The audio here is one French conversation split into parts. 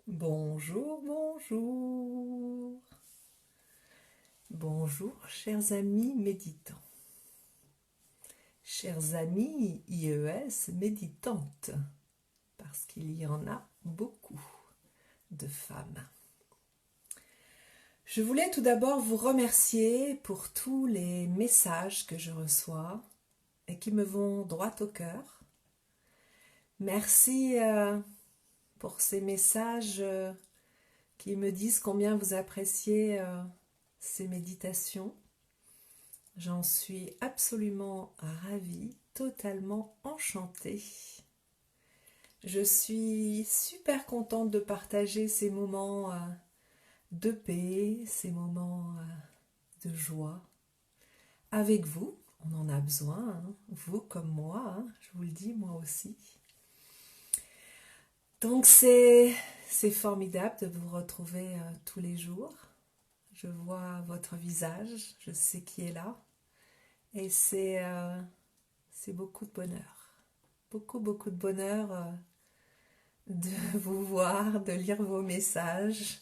Bonjour, bonjour. Bonjour, chers amis méditants. Chers amis IES méditantes, parce qu'il y en a beaucoup de femmes. Je voulais tout d'abord vous remercier pour tous les messages que je reçois et qui me vont droit au cœur. Merci pour ces messages qui me disent combien vous appréciez ces méditations. J'en suis absolument ravie, totalement enchantée. Je suis super contente de partager ces moments de paix, ces moments de joie avec vous. On en a besoin, hein, vous comme moi, hein, je vous le dis, moi aussi. Donc c'est formidable de vous retrouver tous les jours. Je vois votre visage, je sais qui est là. Et c'est beaucoup de bonheur. Beaucoup, beaucoup de bonheur de vous voir, de lire vos messages.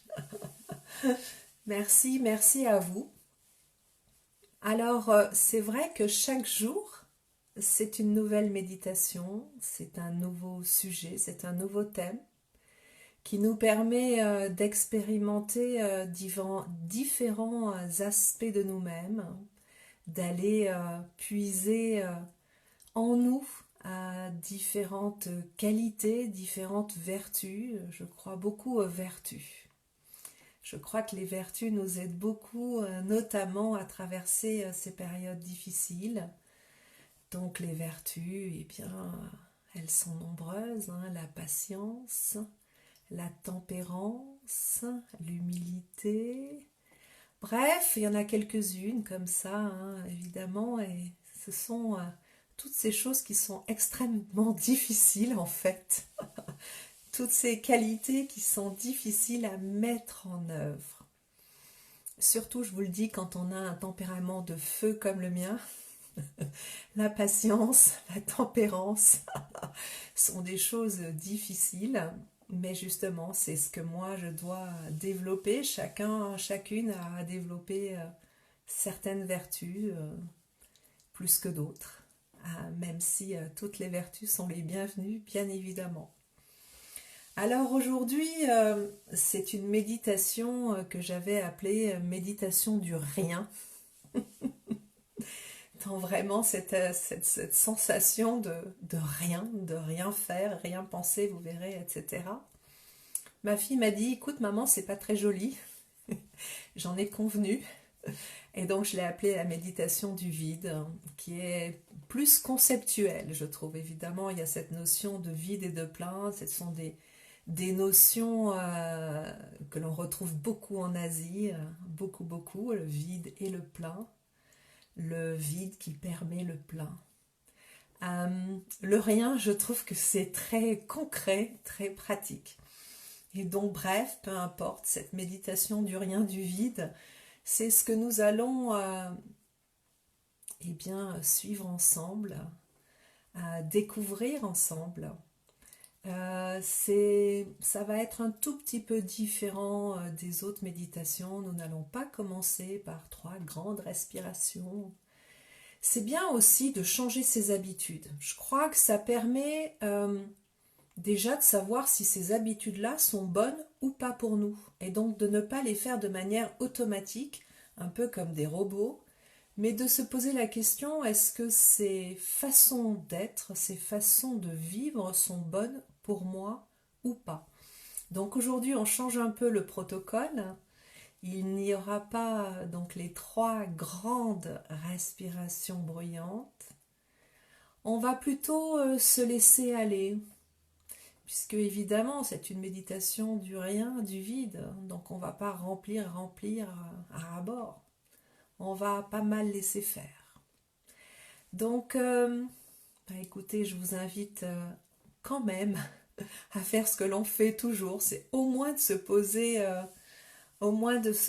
Merci, merci à vous. Alors, c'est vrai que chaque jour, c'est une nouvelle méditation, c'est un nouveau sujet, c'est un nouveau thème qui nous permet d'expérimenter différents aspects de nous-mêmes, d'aller puiser en nous à différentes qualités, différentes vertus. Je crois beaucoup aux vertus. Je crois que les vertus nous aident beaucoup, notamment à traverser ces périodes difficiles. Donc les vertus, eh bien, elles sont nombreuses, hein, la patience, la tempérance, l'humilité. Bref, il y en a quelques-unes comme ça, hein, évidemment, et ce sont toutes ces choses qui sont extrêmement difficiles en fait. Toutes ces qualités qui sont difficiles à mettre en œuvre. Surtout, je vous le dis, quand on a un tempérament de feu comme le mien, la patience, la tempérance sont des choses difficiles, mais justement, c'est ce que moi je dois développer. Chacune a développé certaines vertus plus que d'autres, même si toutes les vertus sont les bienvenues, bien évidemment. Alors aujourd'hui, c'est une méditation que j'avais appelée méditation du rien. Dans vraiment cette sensation de rien faire, rien penser, vous verrez, etc. Ma fille m'a dit, écoute maman, c'est pas très joli, j'en ai convenu. Et donc je l'ai appelée la méditation du vide, qui est plus conceptuelle, je trouve. Évidemment, il y a cette notion de vide et de plein, ce sont des notions que l'on retrouve beaucoup en Asie, beaucoup, le vide et le plein, le vide qui permet le plein. Le rien, je trouve que c'est très concret, très pratique. Et donc, bref, peu importe, cette méditation du rien, du vide, c'est ce que nous allons eh bien, suivre ensemble, découvrir ensemble. Ça va être un tout petit peu différent des autres méditations. Nous n'allons pas commencer par 3 grandes respirations. C'est bien aussi de changer ses habitudes. Je crois que ça permet déjà de savoir si ces habitudes-là sont bonnes ou pas pour nous. Et donc de ne pas les faire de manière automatique, un peu comme des robots, mais de se poser la question, est-ce que ces façons d'être, ces façons de vivre sont bonnes pour moi ou pas? Donc aujourd'hui, on change un peu le protocole. Il n'y aura pas donc les 3 grandes respirations bruyantes. On va plutôt se laisser aller, puisque évidemment c'est une méditation du rien, du vide. Donc on ne va pas remplir à ras-bord. On va pas mal laisser faire. Donc, écoutez, je vous invite quand même à faire ce que l'on fait toujours, c'est au moins de se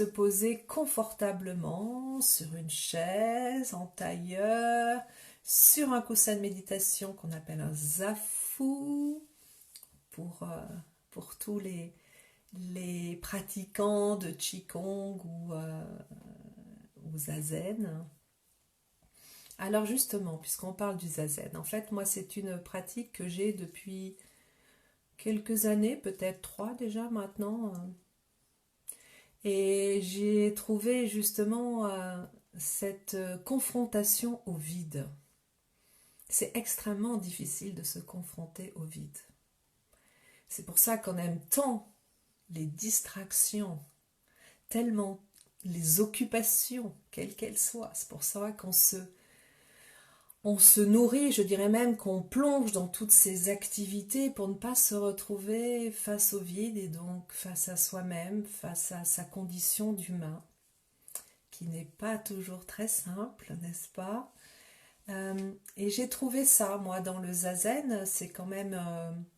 poser confortablement sur une chaise, en tailleur, sur un coussin de méditation qu'on appelle un zafu, pour tous les pratiquants de Qigong ou Zazen. Alors justement, puisqu'on parle du Zazen, en fait, moi, c'est une pratique que j'ai depuis quelques années, peut-être 3 déjà maintenant. Et j'ai trouvé justement cette confrontation au vide. C'est extrêmement difficile de se confronter au vide. C'est pour ça qu'on aime tant les distractions, tellement les occupations, quelles qu'elles soient. C'est pour ça on se nourrit, je dirais même qu'on plonge dans toutes ces activités pour ne pas se retrouver face au vide et donc face à soi-même, face à sa condition d'humain, qui n'est pas toujours très simple, n'est-ce pas? Et j'ai trouvé ça, moi, dans le zazen, c'est quand même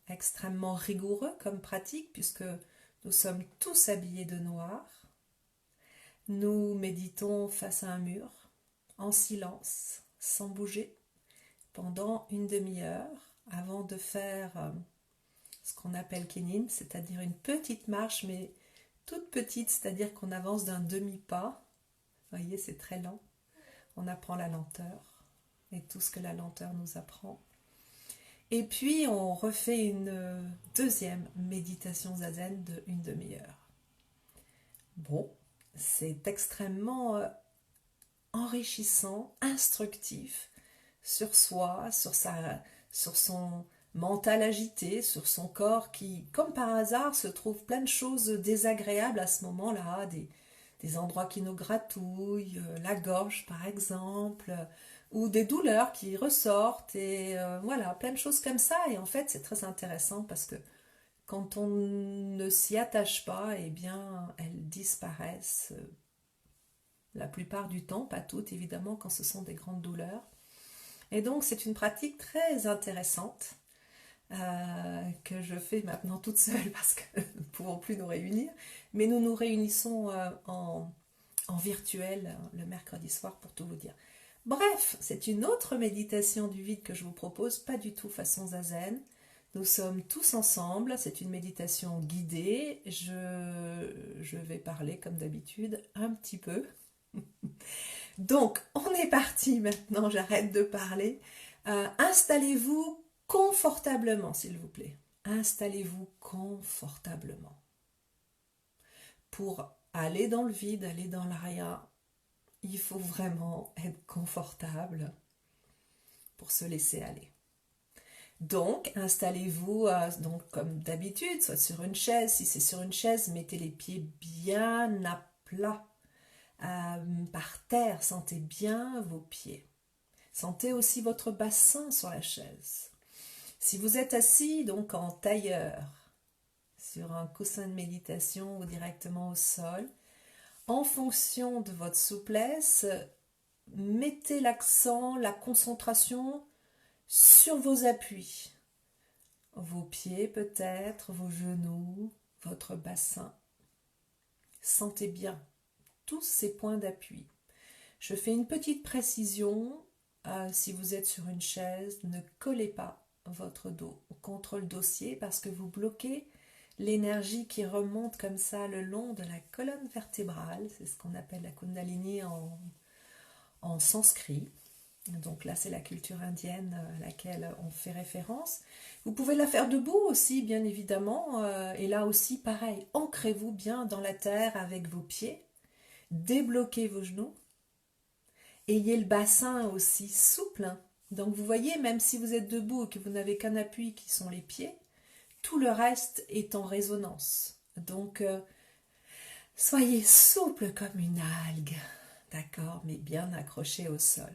extrêmement rigoureux comme pratique, puisque nous sommes tous habillés de noir. Nous méditons face à un mur, en silence, sans bouger, pendant une demi-heure, avant de faire ce qu'on appelle kenin, c'est-à-dire une petite marche, mais toute petite, c'est-à-dire qu'on avance d'un demi-pas. Vous voyez, c'est très lent. On apprend la lenteur et tout ce que la lenteur nous apprend. Et puis, on refait une deuxième méditation zazen de une demi-heure. Bon, c'est extrêmement enrichissant, instructif sur soi, sur son mental agité, sur son corps qui, comme par hasard, se trouve plein de choses désagréables à ce moment-là, des endroits qui nous gratouillent, la gorge par exemple, ou des douleurs qui ressortent, et voilà, plein de choses comme ça. Et en fait, c'est très intéressant parce que quand on ne s'y attache pas, eh bien, elles disparaissent la plupart du temps, pas toutes évidemment, quand ce sont des grandes douleurs. Et donc, c'est une pratique très intéressante que je fais maintenant toute seule parce que nous ne pouvons plus nous réunir, mais nous nous réunissons en virtuel le mercredi soir pour tout vous dire. Bref, c'est une autre méditation du vide que je vous propose, pas du tout façon zazen. Nous sommes tous ensemble, c'est une méditation guidée. Je vais parler comme d'habitude un petit peu. Donc, on est parti maintenant, j'arrête de parler. Installez-vous confortablement, s'il vous plaît. Installez-vous confortablement. Pour aller dans le vide, aller dans l'arrière, il faut vraiment être confortable pour se laisser aller. Donc, installez-vous donc, comme d'habitude, soit sur une chaise. Si c'est sur une chaise, mettez les pieds bien à plat. Par terre, sentez bien vos pieds. Sentez aussi votre bassin sur la chaise. Si vous êtes assis donc en tailleur, sur un coussin de méditation ou directement au sol, en fonction de votre souplesse, mettez l'accent, la concentration sur vos appuis. Vos pieds peut-être, vos genoux, votre bassin. Sentez bien tous ces points d'appui. Je fais une petite précision. Si vous êtes sur une chaise, ne collez pas votre dos contre le dossier parce que vous bloquez l'énergie qui remonte comme ça le long de la colonne vertébrale. C'est ce qu'on appelle la Kundalini en sanskrit. Donc là, c'est la culture indienne à laquelle on fait référence. Vous pouvez la faire debout aussi, bien évidemment. Et là aussi, pareil, ancrez-vous bien dans la terre avec vos pieds. Débloquez vos genoux. Ayez le bassin aussi souple. Donc vous voyez, même si vous êtes debout et que vous n'avez qu'un appui qui sont les pieds, tout le reste est en résonance. Donc soyez souple comme une algue, d'accord, mais bien accroché au sol.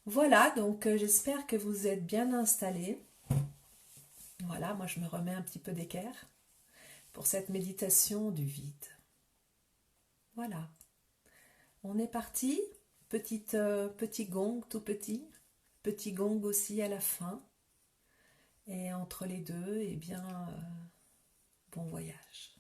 Voilà, donc j'espère que vous êtes bien installés. Voilà, moi je me remets un petit peu d'équerre pour cette méditation du vide. Voilà, on est parti. Petit gong tout petit gong aussi à la fin. Et entre les deux, eh bien, bon voyage.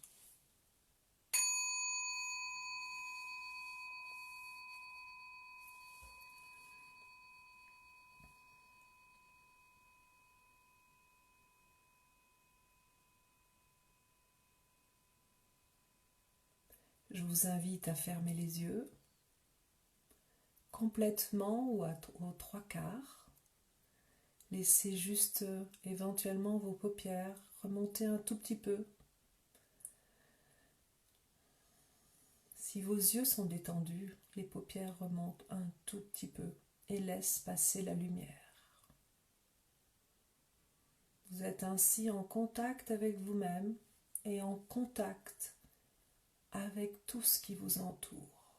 Je vous invite à fermer les yeux complètement ou aux trois quarts. Laissez juste éventuellement vos paupières remonter un tout petit peu. Si vos yeux sont détendus, les paupières remontent un tout petit peu et laissent passer la lumière. Vous êtes ainsi en contact avec vous-même et en contact avec tout ce qui vous entoure.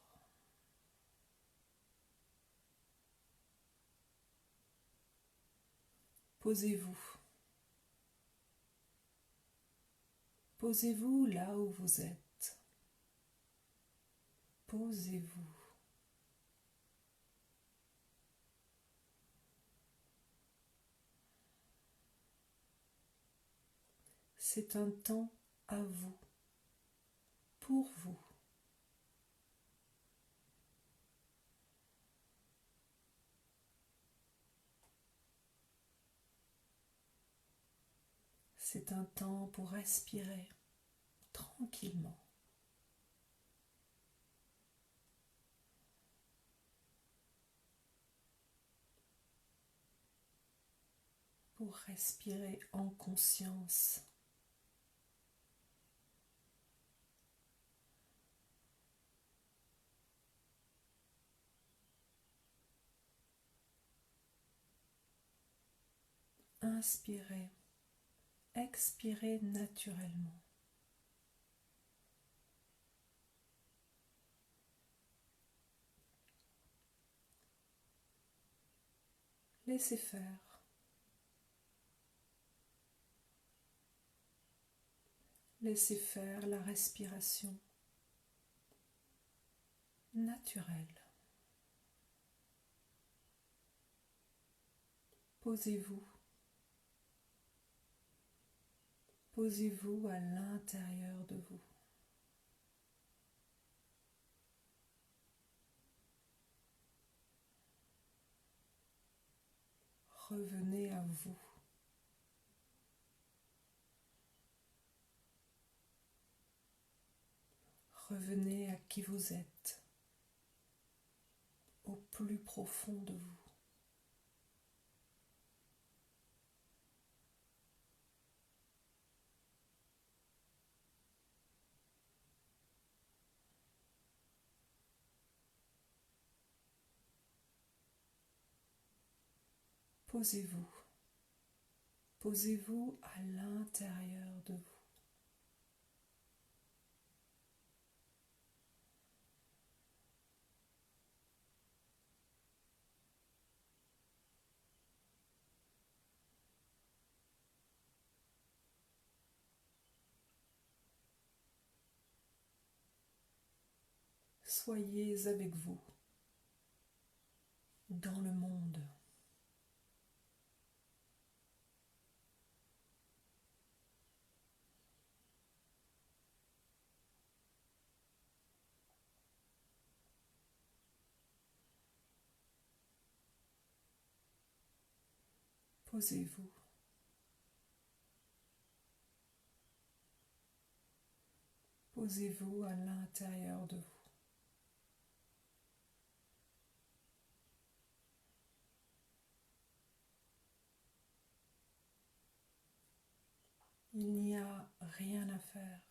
Posez-vous. Posez-vous là où vous êtes. Posez-vous. C'est un temps à vous, pour vous. C'est un temps pour respirer tranquillement. Pour respirer en conscience. Inspirez, expirez naturellement. Laissez faire. Laissez faire la respiration naturelle. Posez-vous. Posez-vous à l'intérieur de vous. Revenez à vous. Revenez à qui vous êtes, au plus profond de vous. Posez-vous. Posez-vous à l'intérieur de vous. Soyez avec vous, dans le monde. Posez-vous. Posez-vous à l'intérieur de vous. Il n'y a rien à faire.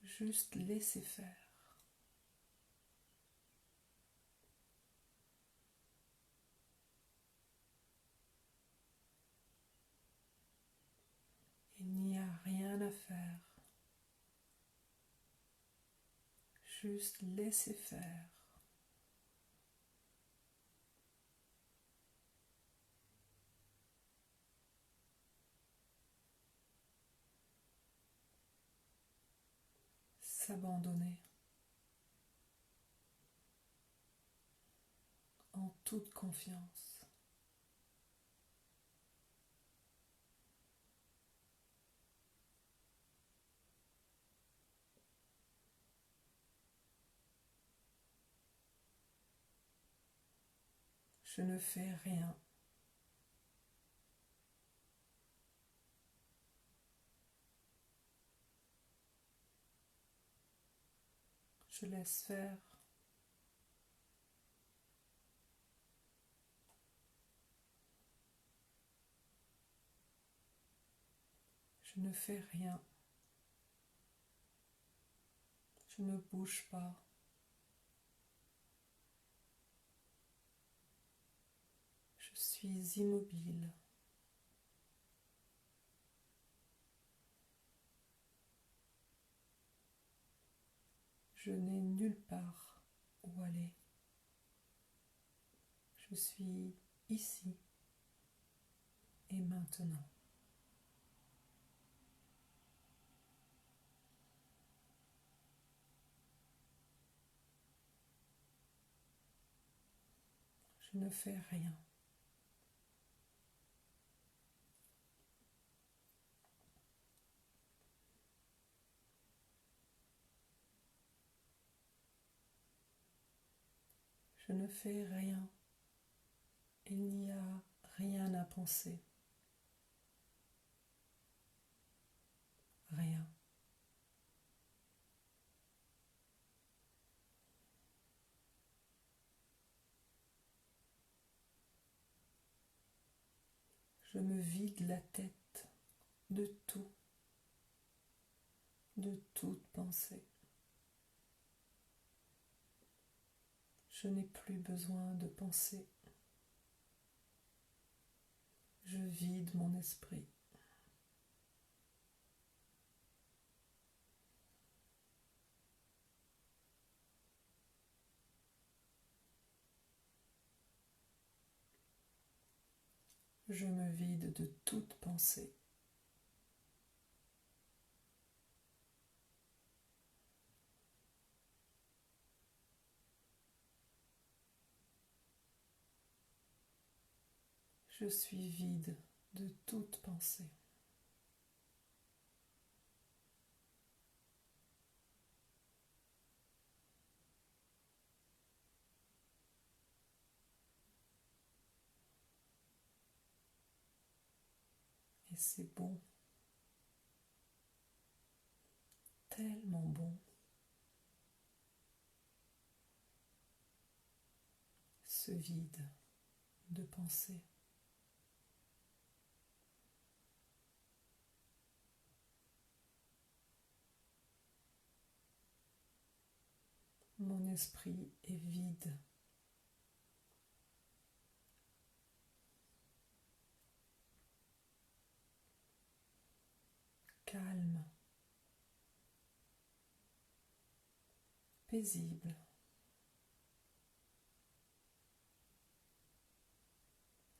Juste laissez faire. Il n'y a rien à faire. Juste laissez faire. S'abandonner en toute confiance. Je ne fais rien. Je laisse faire. Je ne fais rien. Je ne bouge pas. Je suis immobile. Je n'ai nulle part où aller. Je suis ici et maintenant. Je ne fais rien. Je ne fais rien. Il n'y a rien à penser. Rien. Je me vide la tête de tout, de toute pensée. Je n'ai plus besoin de penser. Je vide mon esprit. Je me vide de toute pensée. Je suis vide de toute pensée. Et c'est bon, tellement bon. Ce vide de pensée. Mon esprit est vide. Calme. Paisible.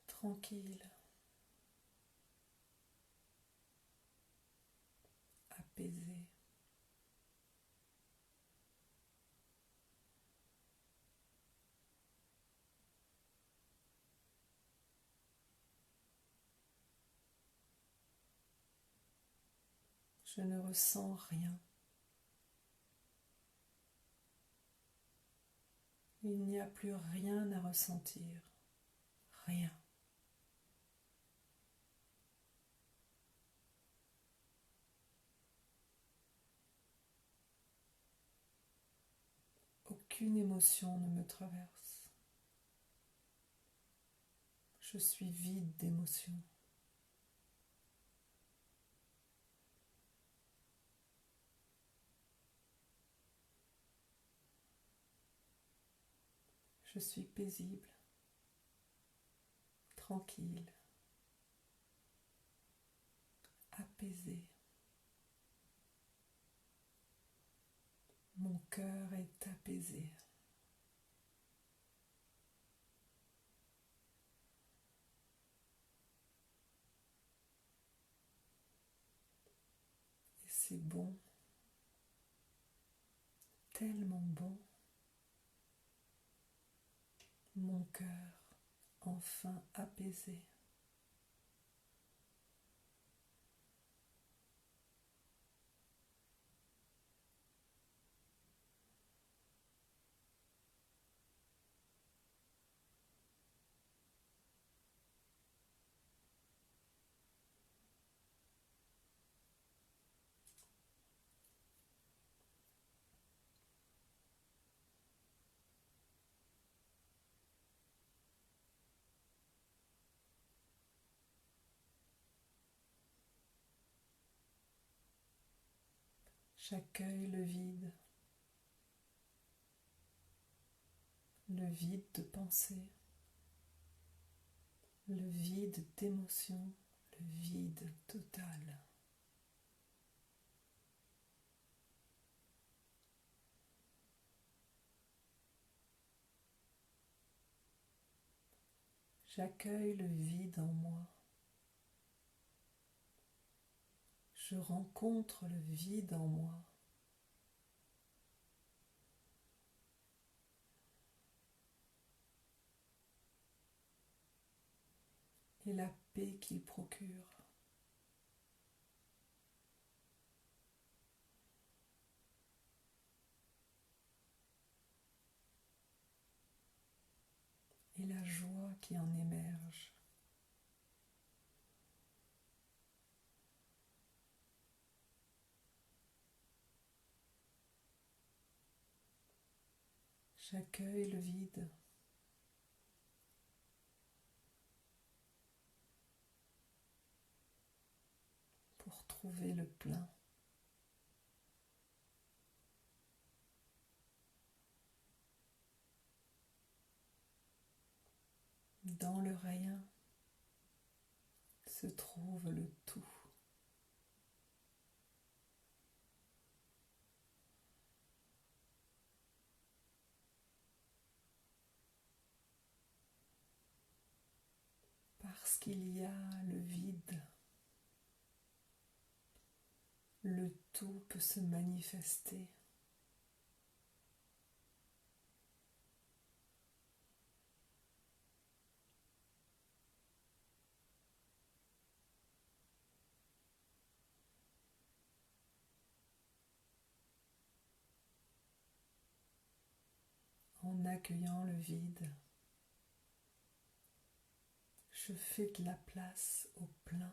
Tranquille. Apaisé. Je ne ressens rien. Il n'y a plus rien à ressentir. Rien. Aucune émotion ne me traverse. Je suis vide d'émotions. Je suis paisible, tranquille, apaisé. Mon cœur est apaisé. Et c'est bon, tellement bon. Mon cœur enfin apaisé. J'accueille le vide de pensée, le vide d'émotion, le vide total. J'accueille le vide en moi. Je rencontre le vide en moi. Et la paix qu'il procure. Et la joie qui en émerge. J'accueille le vide. Pour trouver le plein. Dans le rien se trouve le tout. Parce qu'il y a le vide, le tout peut se manifester. En accueillant le vide, je fais de la place au plein.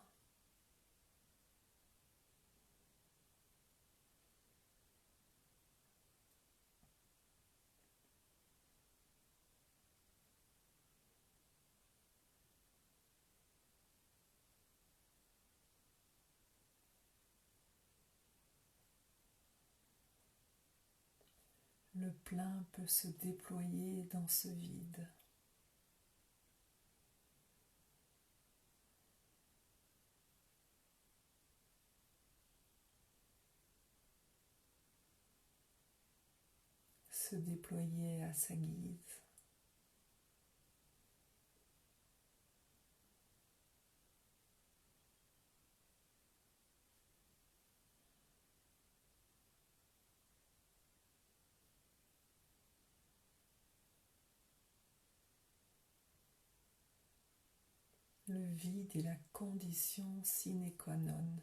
Le plein peut se déployer dans ce vide. Se déployer à sa guise. Le vide est la condition sine qua non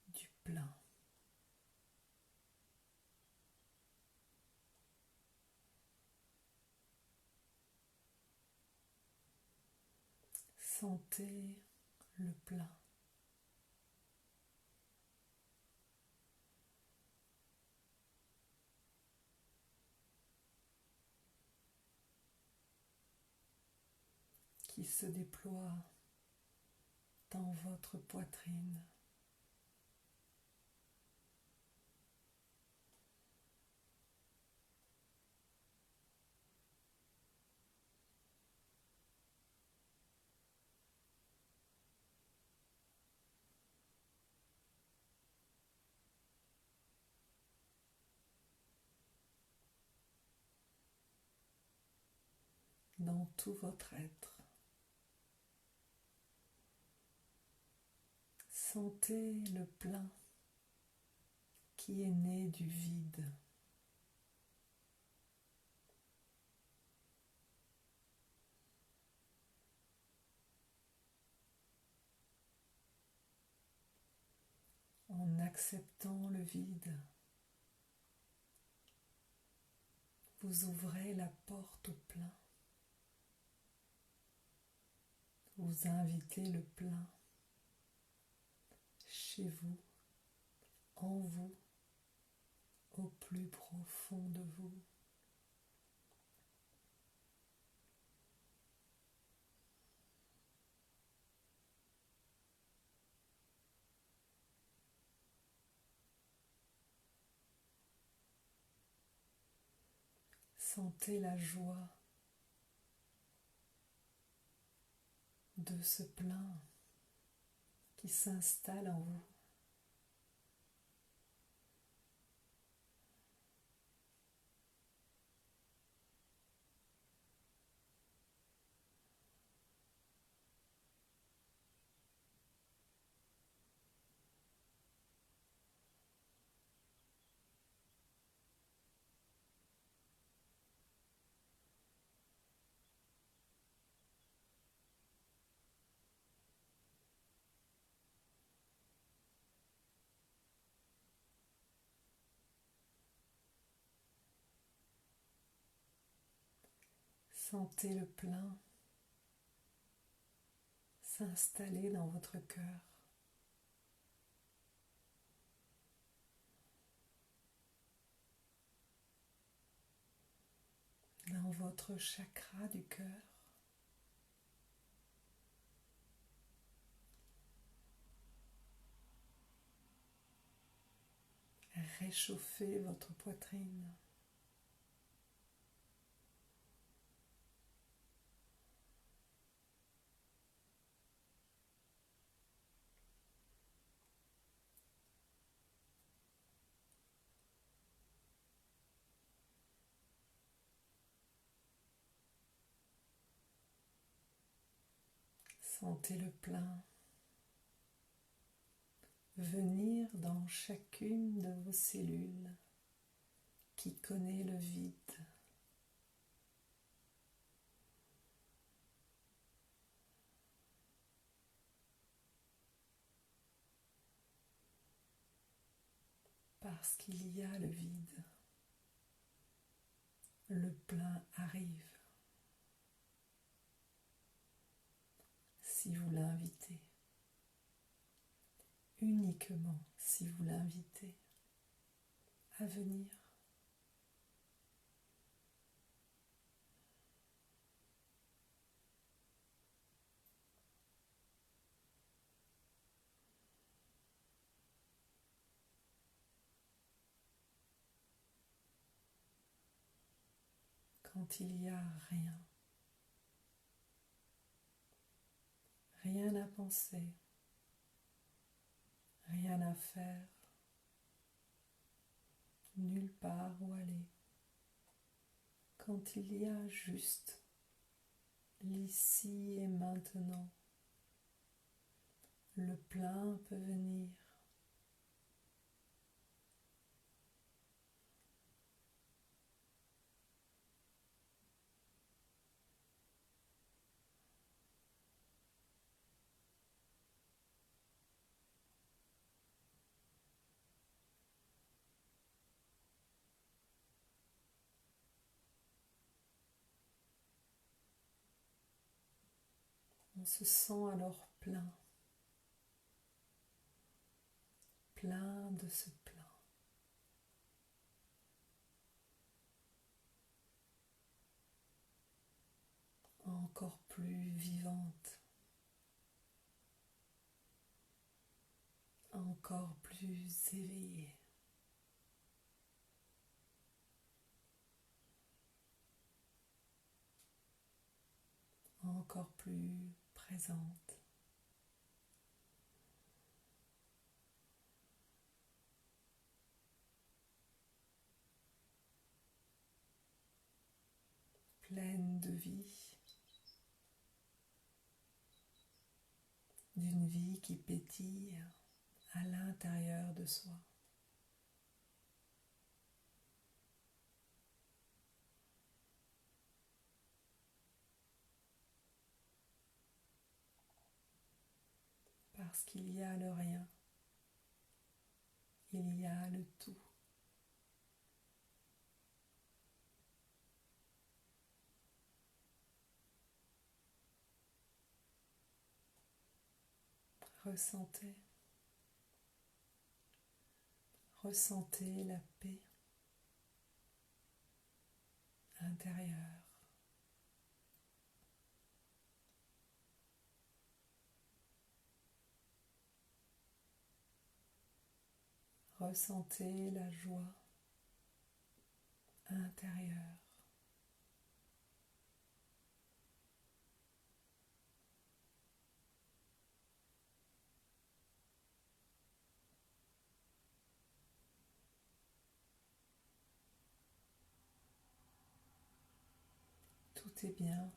du plein. Sentez le plein. Qui se déploie dans votre poitrine. Dans tout votre être. Sentez le plein qui est né du vide. En acceptant le vide, vous ouvrez la porte au plein. Vous invitez le plein chez vous, en vous, au plus profond de vous. Sentez la joie de ce plein qui s'installe en vous. Sentez le plein s'installer dans votre cœur, dans votre chakra du cœur. Réchauffez votre poitrine. Sentez le plein venir dans chacune de vos cellules qui connaît le vide. Parce qu'il y a le vide, le plein arrive si vous l'invitez, uniquement si vous l'invitez à venir. Quand il n'y a rien, rien à penser, rien à faire, nulle part où aller. Quand il y a juste l'ici et maintenant, le plein peut venir. On se sent alors plein, plein de ce plein. Encore plus vivante, encore plus éveillée. Encore plus présente. Pleine de vie, d'une vie qui pétille à l'intérieur de soi. Parce qu'il y a le rien, il y a le tout. Ressentez, ressentez la paix intérieure. Ressentez la joie intérieure. Tout est bien.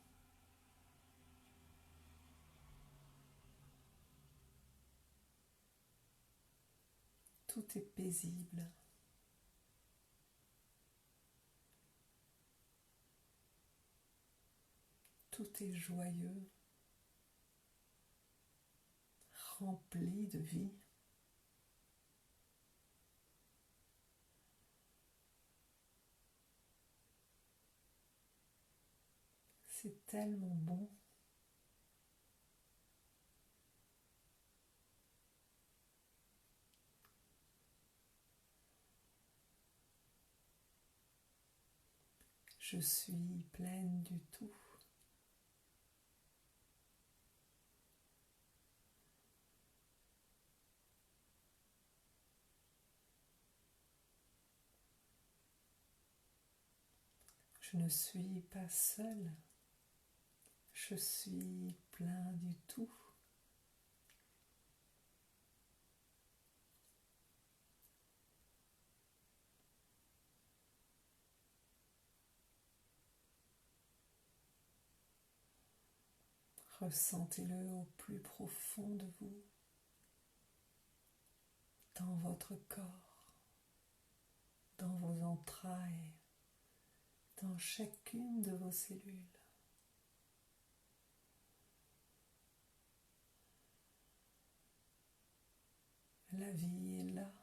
Tout est paisible. Tout est joyeux, rempli de vie. C'est tellement bon. Je suis pleine du tout. Je ne suis pas seule. Je suis plein du tout. Ressentez-le au plus profond de vous, dans votre corps, dans vos entrailles, dans chacune de vos cellules. La vie est là,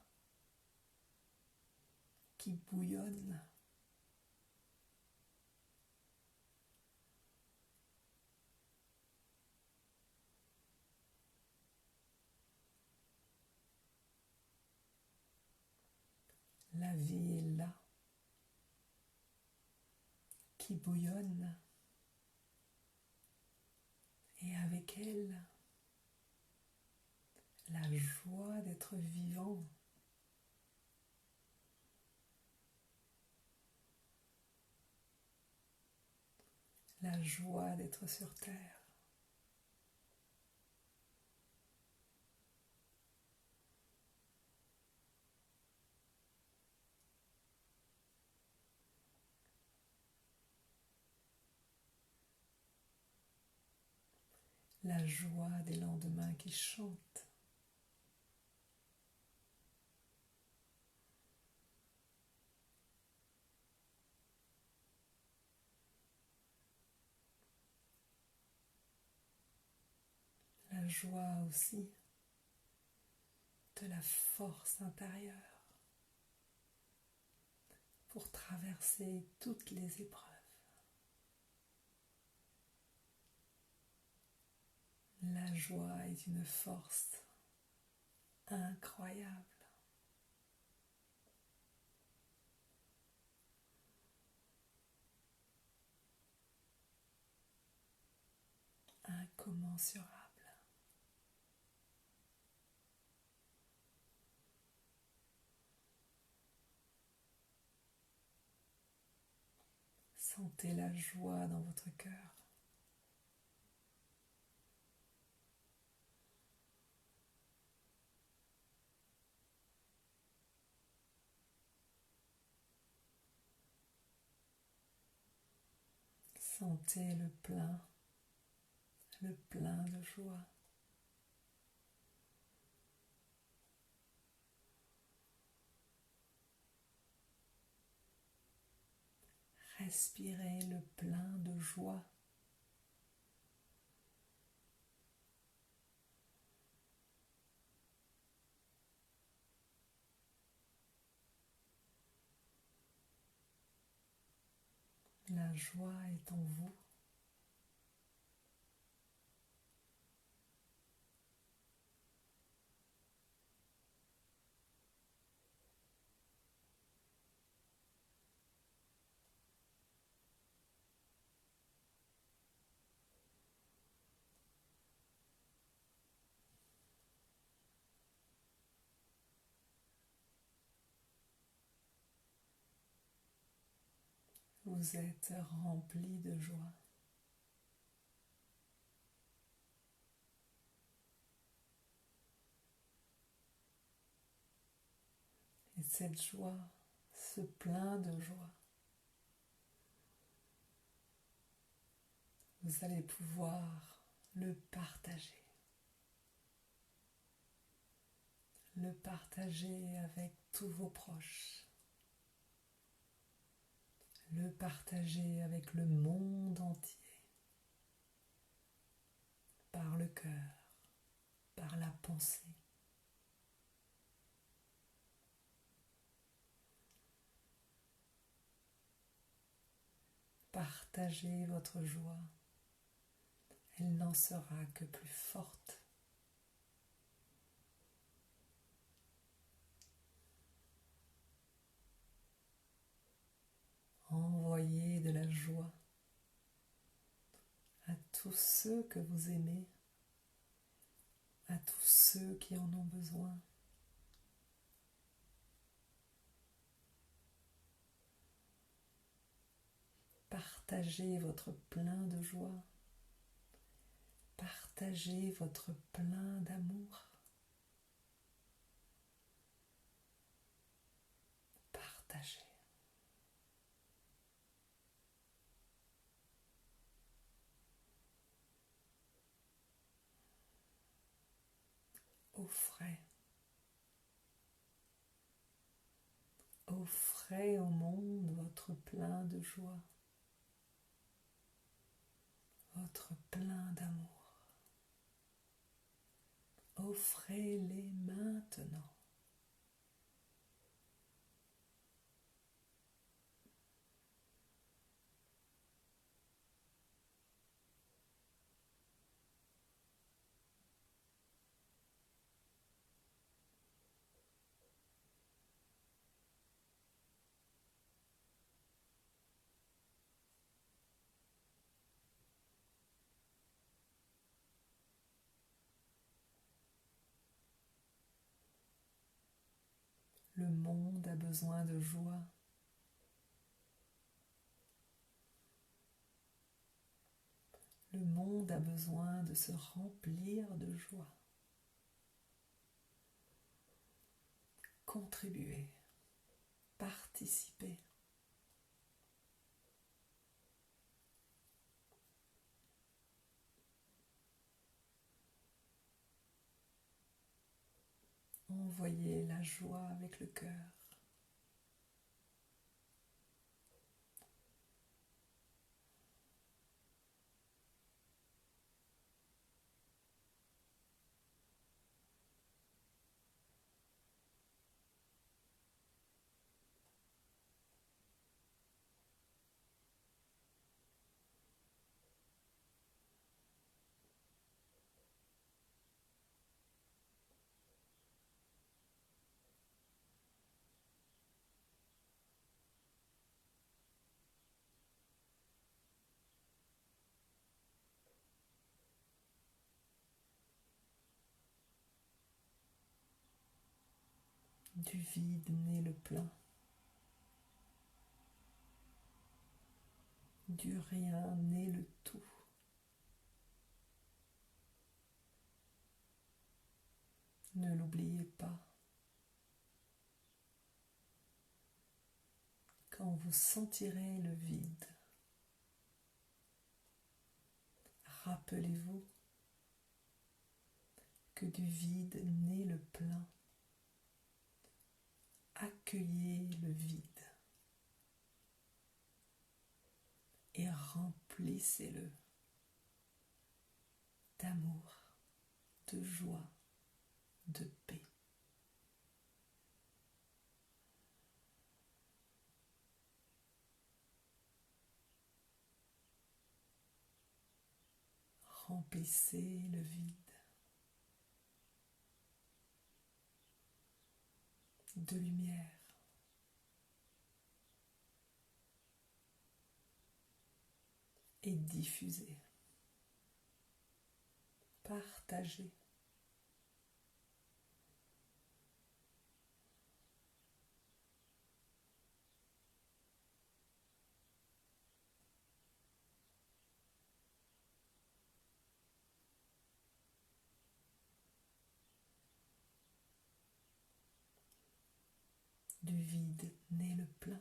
qui bouillonne. La vie est là, qui bouillonne. Et avec elle, la joie d'être vivant. La joie d'être sur terre. La joie des lendemains qui chantent. La joie aussi de la force intérieure pour traverser toutes les épreuves. La joie est une force incroyable. Incommensurable. Sentez la joie dans votre cœur. Sentez le plein de joie. Respirez le plein de joie. La joie est en vous. Vous êtes rempli de joie. Et cette joie, ce plein de joie, vous allez pouvoir le partager. Le partager avec tous vos proches. Le partager avec le monde entier. Par le cœur, par la pensée. Partagez votre joie. Elle n'en sera que plus forte. Envoyez de la joie à tous ceux que vous aimez, à tous ceux qui en ont besoin. Partagez votre plein de joie. Partagez votre plein d'amour. Partagez. Offrez. Offrez au monde votre plein de joie, votre plein d'amour. Offrez-les maintenant. Le monde a besoin de joie. Le monde a besoin de se remplir de joie. Contribuez, participez. Envoyez la joie avec le cœur. Du vide naît le plein. Du rien naît le tout. Ne l'oubliez pas. Quand vous sentirez le vide, rappelez-vous que du vide naît le plein. Accueillez le vide et remplissez-le d'amour, de joie, de paix. Remplissez le vide de lumière. Et diffusez, partagez. Du vide naît le plein.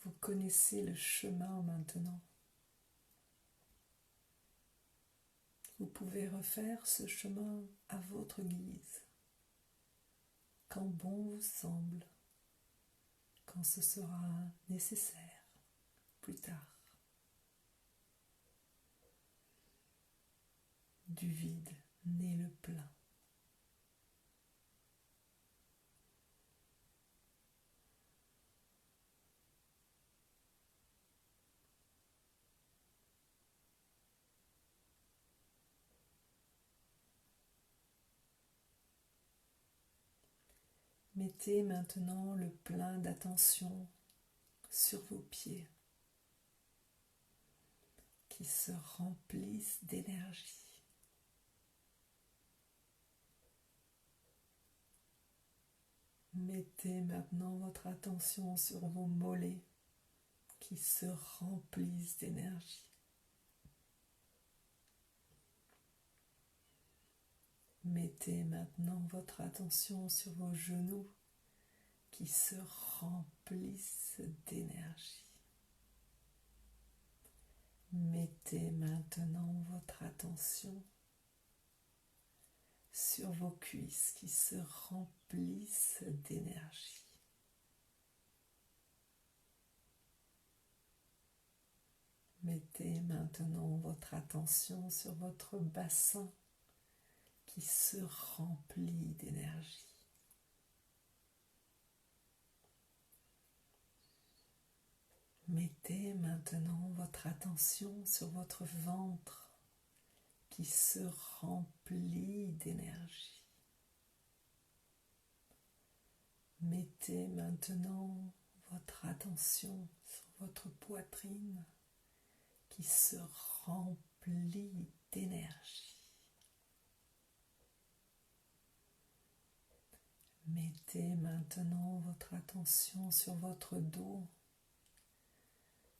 Vous connaissez le chemin maintenant. Vous pouvez refaire ce chemin à votre guise, quand bon vous semble, quand ce sera nécessaire plus tard. Du vide naît le plein. Mettez maintenant le plein d'attention sur vos pieds qui se remplissent d'énergie. Mettez maintenant votre attention sur vos mollets qui se remplissent d'énergie. Mettez maintenant votre attention sur vos genoux qui se remplissent d'énergie. Mettez maintenant votre attention sur vos cuisses qui se remplissent d'énergie. Mettez maintenant votre attention sur votre bassin qui se remplit d'énergie. Mettez maintenant votre attention sur votre ventre qui se remplit d'énergie. Mettez maintenant votre attention sur votre poitrine qui se remplit d'énergie. Mettez maintenant votre attention sur votre dos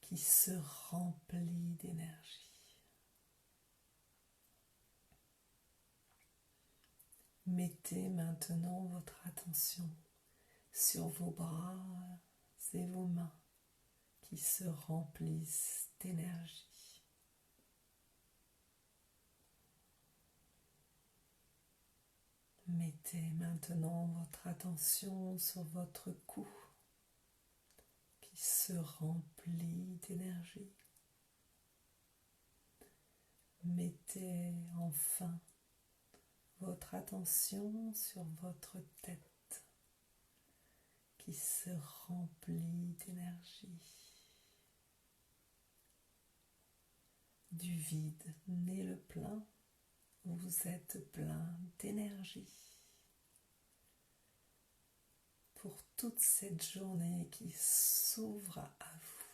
qui se remplit d'énergie. Mettez maintenant votre attention sur vos bras et vos mains qui se remplissent d'énergie. Mettez maintenant votre attention sur votre cou qui se remplit d'énergie. Mettez enfin votre attention sur votre tête qui se remplit d'énergie. Du vide naît le plein, vous êtes plein d'énergie pour toute cette journée qui s'ouvre à vous.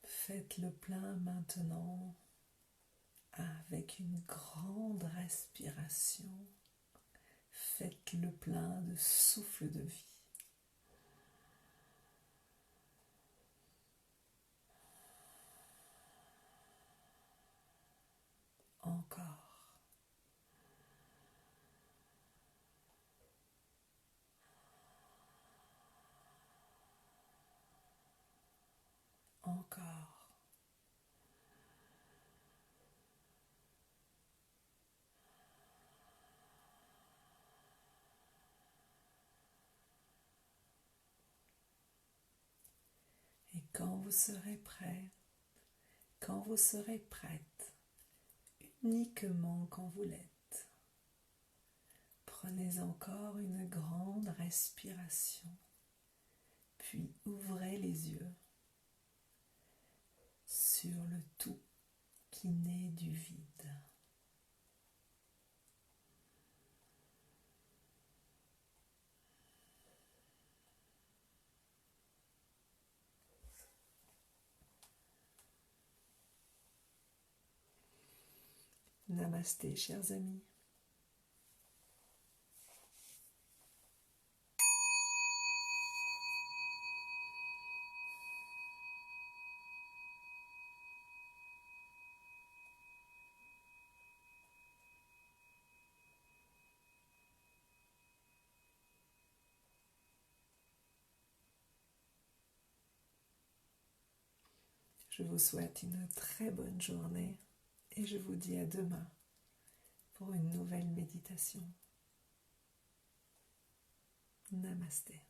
Faites le plein maintenant avec une grande respiration. Faites le plein de souffle de vie. Encore. Encore. Et quand vous serez prêt, quand vous serez prête, uniquement quand vous l'êtes, prenez encore une grande respiration, puis ouvrez les yeux sur le tout qui naît du vide. Namasté, chers amis. Je vous souhaite une très bonne journée et je vous dis à demain pour une nouvelle méditation. Namasté.